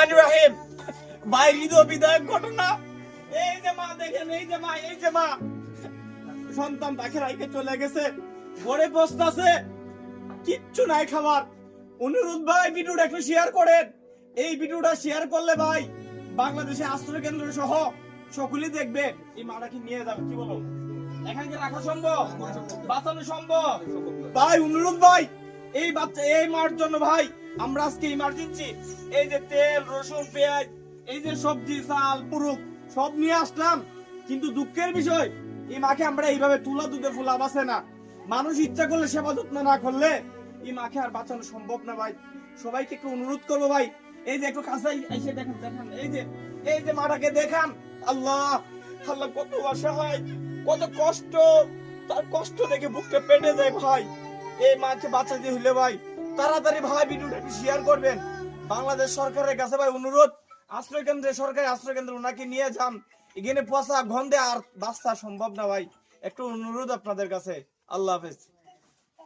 রহমানির রহিম। ভাই হৃদয় বিদায়ক ঘটনা। এই যে মা দেখেন, এই যে মা সন্তান তাকে রাইকে চলে গেছে, ঘরে বসতাছে, কিচ্ছু নাই খাবার। অনুরোধ ভাই ভিডিওটা একটু শেয়ার করেন। এই ভিডিওটা শেয়ার করলে ভাই বাংলাদেশে আশ্রয় কেন্দ্র সহ সকলেই দেখবে। এই মাটাকে নিয়ে যাবে, কি বলো? এখানে কি রাখা সম্ভব? বাঁচানো সম্ভব? ভাই অনুরোধ ভাই, এই বাচ্চা এই মার জন্য ভাই আমরা আজকে ইমার্জেন্সি এই যে তেল, রসুন, পেঁয়াজ, এই যে সবজি, চাল, পুরুক সব নিয়ে আসলাম। কিন্তু দুঃখের বিষয়, এই মাকে আমরা এইভাবে তুলা দুধে ফুলা বাঁচে না। মানুষ ইচ্ছা করলে সেবা যত্ন না করলে এই মাকে আর বাঁচানো সম্ভব না ভাই। সবাইকে একটু অনুরোধ করবো ভাই, এই যে একটু কাছে এসে দেখেন, এই যে মাটাকে দেখান। আল্লাহ আল্লাহ, কত অসহায়, কত কষ্ট, তার কষ্ট দেখে বুকটা পেটে যায় ভাই। এই মাকে বাঁচাতে হইলে ভাই তাড়াতাড়ি ভাই ভিডিওটা একটু শেয়ার করবেন। বাংলাদেশ সরকারের কাছে ভাই অনুরোধ, আশ্রয় কেন্দ্রে, সরকারি আশ্রয় কেন্দ্রে ওনাকে নিয়ে যান। এখানে পচা গন্ধে আর বাঁচা সম্ভব না ভাই। একটু অনুরোধ আপনাদের কাছে। আল্লাহ হাফেজ।